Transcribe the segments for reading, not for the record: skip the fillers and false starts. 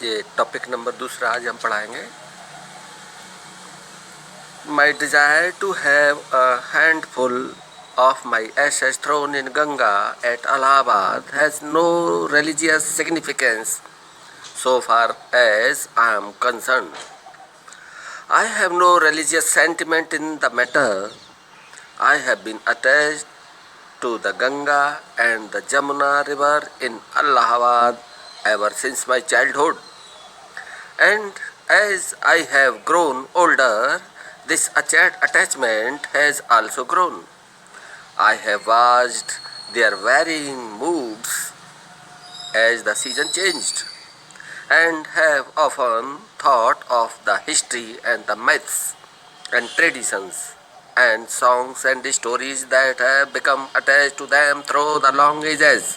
ये topic number दूसरा आज हम पढ़ाएंगे। My desire to have a handful of my ashes thrown in Ganga at Allahabad has no religious significance so far as I am concerned. I have no religious sentiment in the matter. I have been attached to the Ganga and the Jamuna river in Allahabad ever since my childhood. And as I have grown older, this attachment has also grown. I have watched their varying moods as the season changed, and have often thought of the history and the myths and traditions and songs and stories that have become attached to them through the long ages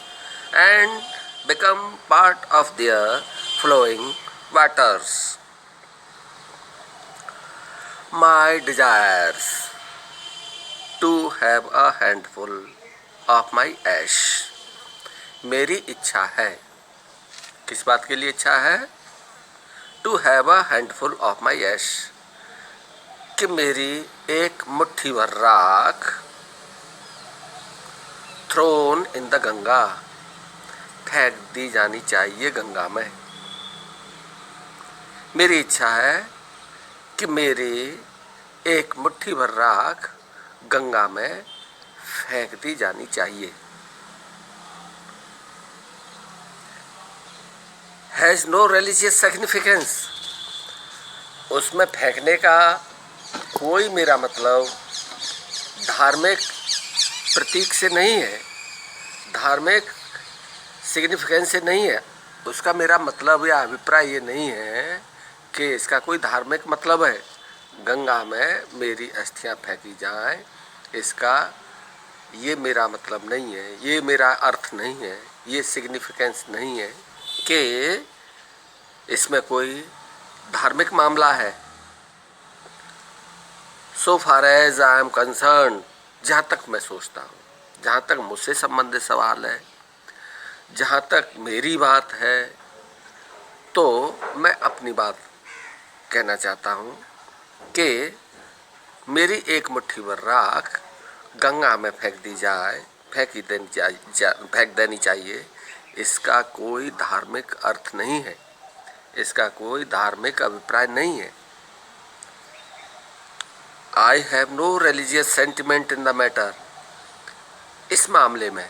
and become part of their flowing waters. My desires to have a handful of my ash. मेरी इच्छा है, किस बात के लिए इच्छा है? To have a handful of my ash, कि मेरी एक मुट्ठी भर राख थ्रोन इन द गंगा, फेंक दी जानी चाहिए गंगा में। मेरी इच्छा है कि मेरी एक मुट्ठी भर राख गंगा में फेंक दी जानी चाहिए। हैज़ नो रिलीजियस सिग्निफिकेंस, उसमें फेंकने का कोई मेरा मतलब धार्मिक प्रतीक से नहीं है, धार्मिक सिग्निफिकेंस से नहीं है। उसका मेरा मतलब या अभिप्राय ये नहीं है कि इसका कोई धार्मिक मतलब है। गंगा में मेरी अस्थियां फेंकी जाएं, इसका ये मेरा मतलब नहीं है, ये मेरा अर्थ नहीं है, ये सिग्निफिकेंस नहीं है कि इसमें कोई धार्मिक मामला है। So far as I am concerned, जहाँ तक मैं सोचता हूँ, जहाँ तक मुझसे संबंधित सवाल है, जहाँ तक मेरी बात है, तो मैं अपनी बात कहना चाहता हूँ कि मेरी एक मुट्ठी भर राख गंगा में फेंक दी जाए, फेंक देनी चाहिए। इसका कोई धार्मिक अर्थ नहीं है, इसका कोई धार्मिक अभिप्राय नहीं है। I have no religious sentiment in the matter, इस मामले में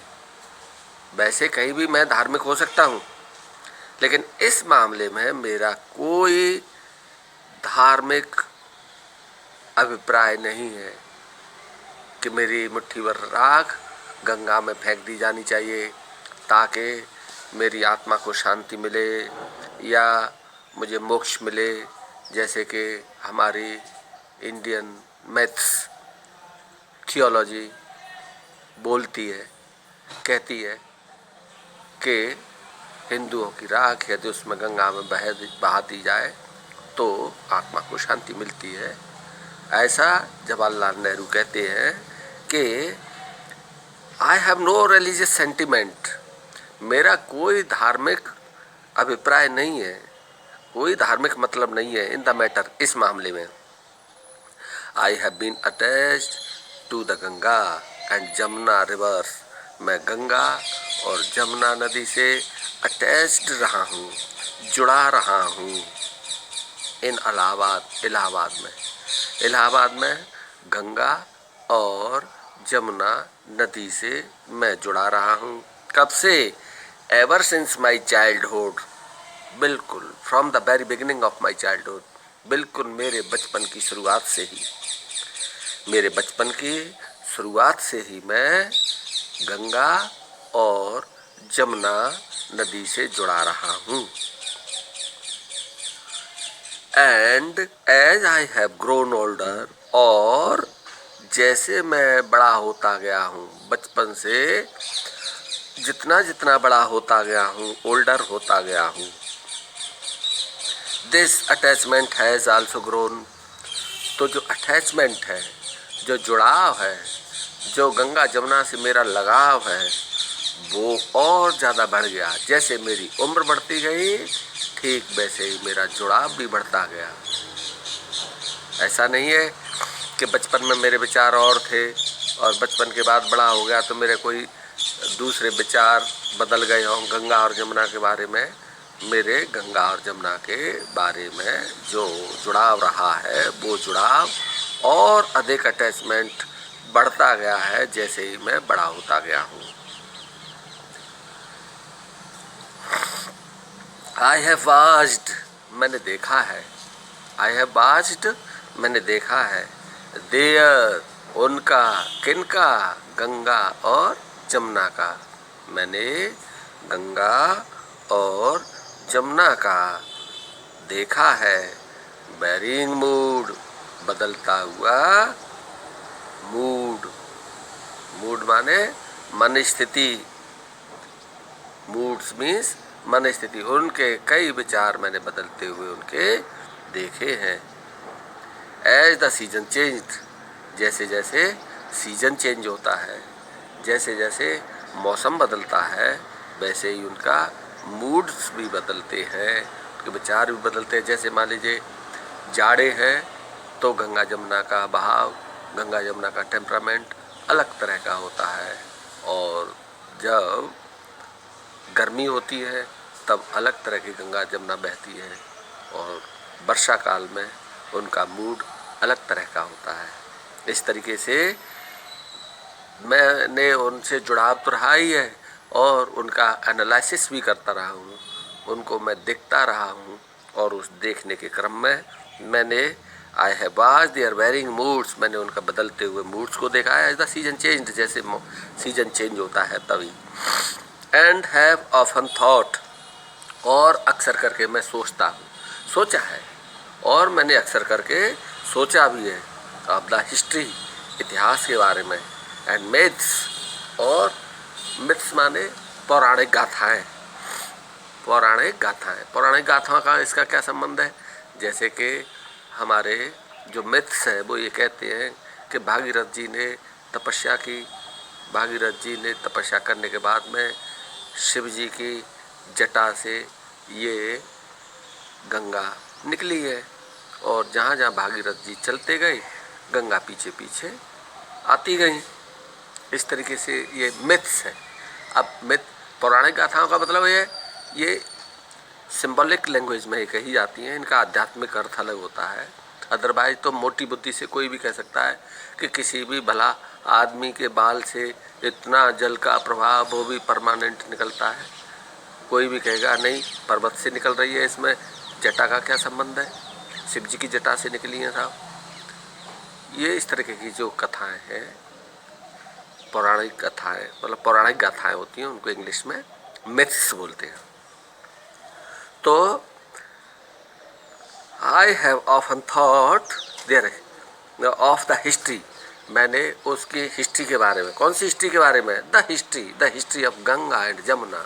वैसे कहीं भी मैं धार्मिक हो सकता हूँ, लेकिन इस मामले में मेरा कोई धार्मिक अभिप्राय नहीं है कि मेरी मुट्ठी भर राख गंगा में फेंक दी जानी चाहिए ताकि मेरी आत्मा को शांति मिले या मुझे मोक्ष मिले, जैसे कि हमारी इंडियन मैथ्स थियोलॉजी बोलती है, कहती है कि हिंदुओं की राख यदि उसमें गंगा में बहा दी जाए तो आत्मा को शांति मिलती है। ऐसा जवाहरलाल नेहरू कहते हैं कि I have no religious sentiment, मेरा कोई धार्मिक अभिप्राय नहीं है, कोई धार्मिक मतलब नहीं है इन द मैटर, इस मामले में। I have been attached to the Ganga and Jamuna river, मैं गंगा और जमुना नदी से अटैच्ड रहा हूँ, जुड़ा रहा हूँ। इन इलाहाबाद में, इलाहाबाद में गंगा और जमुना नदी से मैं जुड़ा रहा हूँ। कब से? एवर सिंस माई चाइल्डहुड, बिल्कुल from the very beginning of my childhood, बिल्कुल मेरे बचपन की शुरुआत से ही, मेरे बचपन की शुरुआत से ही मैं गंगा और जमुना नदी से जुड़ा रहा हूँ। And as I have grown older, और जैसे मैं बड़ा होता गया हूँ, बचपन से जितना जितना बड़ा होता गया हूँ, ओल्डर होता गया हूँ, this attachment has also grown, तो जो अटैचमेंट है, जो जुड़ाव है, जो गंगा जमुना से मेरा लगाव है, वो और ज़्यादा बढ़ गया। जैसे मेरी उम्र बढ़ती गई, ठीक वैसे ही मेरा जुड़ाव भी बढ़ता गया। ऐसा नहीं है कि बचपन में मेरे विचार और थे और बचपन के बाद बड़ा हो गया तो मेरे कोई दूसरे विचार बदल गए हों गंगा और जमुना के बारे में। मेरे गंगा और जमुना के बारे में जो जुड़ाव रहा है वो जुड़ाव और अधिक अटैचमेंट बढ़ता गया है जैसे ही मैं बड़ा होता गया हूँ। आई हैव वाच्ड, मैंने देखा है। आई हैव वाच्ड, मैंने देखा है। देयर, उनका, किनका, गंगा और जमुना का। मैंने गंगा और जमुना का देखा है। वेरिंग मूड, बदलता हुआ मूड। मूड माने मन स्थिति। मूड्स मीन्स मन स्थिति। उनके कई विचार मैंने बदलते हुए उनके देखे हैं। एज द सीजन चेंज्ड, जैसे जैसे सीजन चेंज होता है, जैसे जैसे मौसम बदलता है वैसे ही उनका मूड्स भी बदलते हैं, उनके विचार भी बदलते हैं। जैसे मान लीजिए जाड़े हैं तो गंगा जमुना का बहाव, गंगा जमुना का टेम्परामेंट अलग तरह का होता है, और जब गर्मी होती है तब अलग तरह की गंगा जमुना बहती है, और वर्षा काल में उनका मूड अलग तरह का होता है। इस तरीके से मैंने उनसे जुड़ाव तो रहा ही है और उनका एनालिसिस भी करता रहा हूँ, उनको मैं देखता रहा हूँ, और उस देखने के क्रम में मैंने I have watched their varying moods, मैंने उनका बदलते हुए मूड्स को देखा है। एज द सीजन चेंज, जैसे सीजन चेंज होता है तभी। एंड हैव ऑफन थॉट, और अक्सर करके मैं सोचता हूँ, सोचा है, और मैंने अक्सर करके सोचा भी है ऑफ द हिस्ट्री, इतिहास के बारे में। एंड मिथ्स, और मिथ्स माने पौराणिक गाथाएं। पौराणिक गाथाएं, पौराणिक गाथाओं का इसका क्या संबंध है? जैसे कि हमारे जो मिथ्स हैं वो ये कहते हैं कि भागीरथ जी ने तपस्या की, भागीरथ जी ने तपस्या करने के बाद में शिव जी की जटा से ये गंगा निकली है, और जहाँ जहाँ भागीरथ जी चलते गए गंगा पीछे पीछे आती गई। इस तरीके से ये मिथ्स है। अब मिथ, पौराणिक गाथाओं का मतलब ये सिंबॉलिक लैंग्वेज में ही कही जाती हैं, इनका आध्यात्मिक अर्थ अलग होता है। अदरवाइज तो मोटी बुद्धि से कोई भी कह सकता है कि किसी भी भला आदमी के बाल से इतना जल का प्रवाह वो भी परमानेंट निकलता है। कोई भी कहेगा नहीं, पर्वत से निकल रही है, इसमें जटा का क्या संबंध है, शिव जी की जटा से निकली है साहब। ये इस तरीके की जो कथाएं हैं, पौराणिक कथाएं, मतलब पौराणिक गाथाएं होती हैं, उनको इंग्लिश में मिथ्स बोलते हैं। तो I have often thought their of the history, मैंने उसकी हिस्ट्री के बारे में। कौन सी हिस्ट्री के बारे में? The history of Ganga and Jamuna,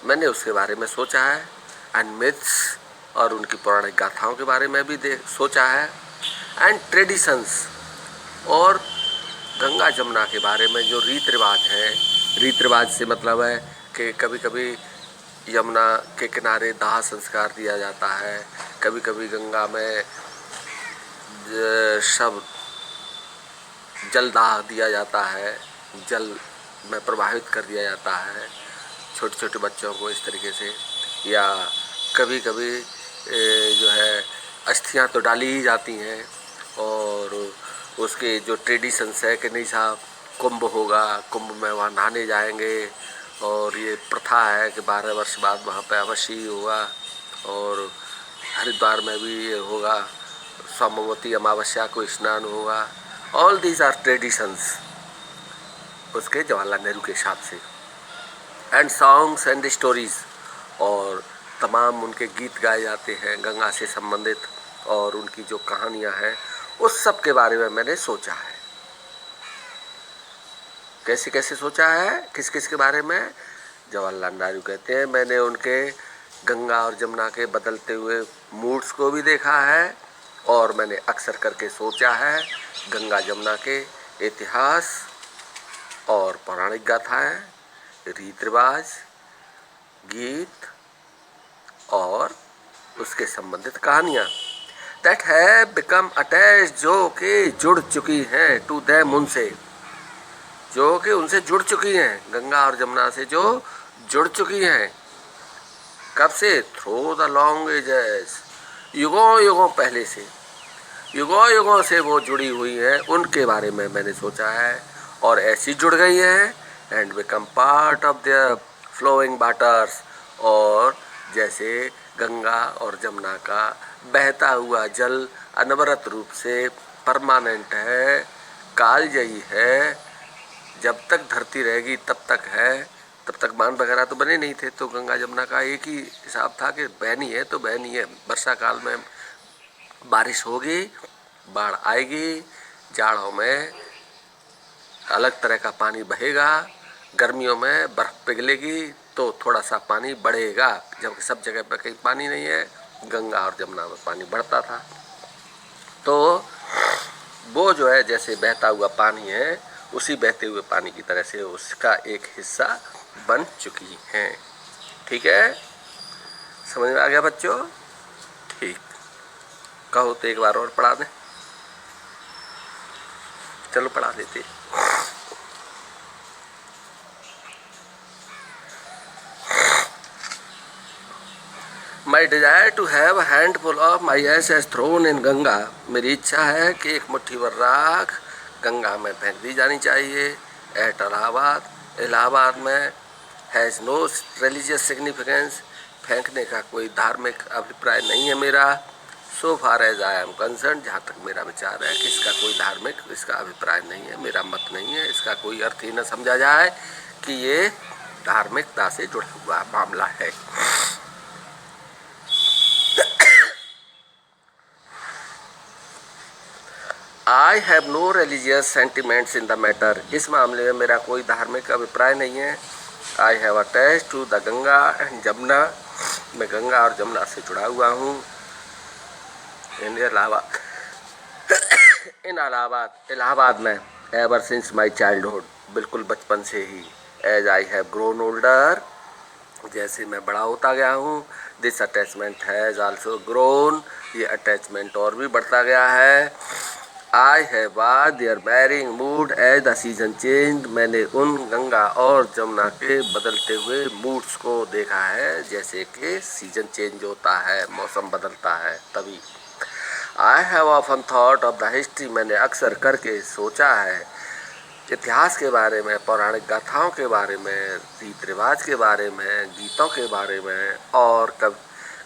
मैंने उसके बारे में सोचा है। एंड मिथ्स, और उनकी पौराणिक गाथाओं के बारे में भी सोचा है। एंड ट्रेडिशंस, और गंगा जमुना के बारे में जो रीत रिवाज हैं, रीत रिवाज से मतलब है कि कभी कभी यमुना के किनारे दाह संस्कार दिया जाता है, कभी कभी गंगा में शव जलदाह दिया जाता है, जल में प्रवाहित कर दिया जाता है छोटे छोटे बच्चों को इस तरीके से। या कभी कभी जो है अस्थियां तो डाली ही जाती हैं, और उसके जो ट्रेडिशंस है कि नहीं साहब कुंभ होगा, कुंभ में वहाँ नहाने जाएंगे, और ये प्रथा है कि 12 वर्ष बाद वहाँ पे अवश्य ही होगा। और हरिद्वार में भी ये होगा, सोमवती अमावस्या को स्नान होगा। ऑल दीज आर ट्रेडिशंस उसके जवाहरलाल नेहरू के हिसाब से। एंड सॉन्ग्स एंड स्टोरीज, और तमाम उनके गीत गाए जाते हैं गंगा से संबंधित, और उनकी जो कहानियाँ हैं उस सब के बारे में मैंने सोचा है। कैसे कैसे सोचा है, किस किस के बारे में? जवाहरलाल नेहरू कहते हैं मैंने उनके गंगा और जमुना के बदलते हुए मूड्स को भी देखा है, और मैंने अक्सर करके सोचा है गंगा जमुना के इतिहास और पौराणिक गाथाएं, रीत रिवाज, गीत, और उसके संबंधित कहानियाँ दैट है बिकम अटैच, जो कि जुड़ चुकी हैं टू दैम, उनसे, जो कि उनसे जुड़ चुकी हैं, गंगा और जमुना से जो जुड़ चुकी हैं। कब से? थ्रू द लॉन्ग एजेस, युगों युगों पहले से, युगों युगों से वो जुड़ी हुई हैं, उनके बारे में मैंने सोचा है और ऐसी जुड़ गई हैं and become part of the flowing waters, और जैसे गंगा और जमुना का बहता हुआ जल अनवरत रूप से परमानेंट है, कालजयी है, जब तक धरती रहेगी तब तक है। तब तक बांध वगैरह तो बने नहीं थे, तो गंगा जमुना का एक ही हिसाब था कि बहनी है तो बहनी है। वर्षा काल में बारिश होगी, बाढ़ आएगी, जाड़ों में अलग तरह का पानी बहेगा, गर्मियों में बर्फ पिघलेगी तो थोड़ा सा पानी बढ़ेगा, जबकि सब जगह पर कहीं पानी नहीं है। गंगा और जमुना में पानी बढ़ता था, तो वो जो है जैसे बहता हुआ पानी है, उसी बहते हुए पानी की तरह से उसका एक हिस्सा बन चुकी हैं। ठीक है, समझ में आ गया बच्चों? ठीक, कहो तो एक बार और पढ़ा दें। चलो पढ़ा देते। My desire to have handful of my ash as thrown in Ganga, मेरी इच्छा है कि एक मुट्ठी भर राख गंगा में फेंक दी जानी चाहिए। एट इलाहाबाद, इलाहाबाद में। हैज़ नो रिलीजियस सिग्निफिकेंस, फेंकने का कोई धार्मिक अभिप्राय नहीं है मेरा। So far as I am concerned, जहाँ तक मेरा विचार है कि इसका कोई धार्मिक इसका अभिप्राय नहीं है, मेरा मत नहीं है, इसका कोई अर्थ ही न समझा जाए कि ये धार्मिकता से जुड़ा हुआ मामला है। I have no religious sentiments in the matter, इस मामले में मेरा कोई धार्मिक अभिप्राय नहीं है। I have attach to the Ganga and Jamuna, मैं गंगा और जमुना से जुड़ा हुआ हूँ। इन इलाहाबाद, इन इलाहाबाद में, एवर सिंस माई चाइल्डहुड, बिल्कुल बचपन से ही। As I have grown older, जैसे मैं बड़ा होता गया हूँ। This attachment has also grown, ये अटैचमेंट और भी बढ़ता गया है। I have watch their varying mood as the season change, मैंने उन गंगा और जमुना के बदलते हुए मूड्स को देखा है, जैसे कि सीजन चेंज होता है, मौसम बदलता है तभी। आई have often thought of the history, मैंने अक्सर करके सोचा है इतिहास के बारे में, पौराणिक गाथाओं के बारे में, रीत रिवाज के बारे में, गीतों के बारे में और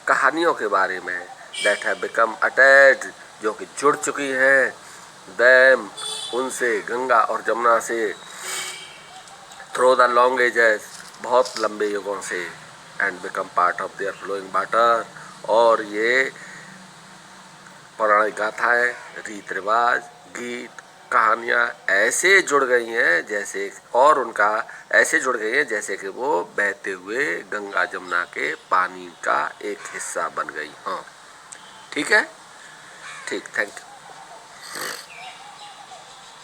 कहानियों के बारे में। दैट हैव बिकम अटैच्ड, जो कि जुड़ चुकी हैं, दैम, उनसे, गंगा और जमुना से, थ्रू द लॉन्ग एजेस, बहुत लंबे युगों से, and become part of their flowing water, और ये पौराणिक गाथाएँ, रीत रिवाज, गीत, कहानियाँ ऐसे जुड़ गई हैं जैसे, और उनका ऐसे जुड़ गई हैं जैसे कि वो बहते हुए गंगा जमुना के पानी का एक हिस्सा बन गई हों। ठीक है, ठीक, थैंक यू।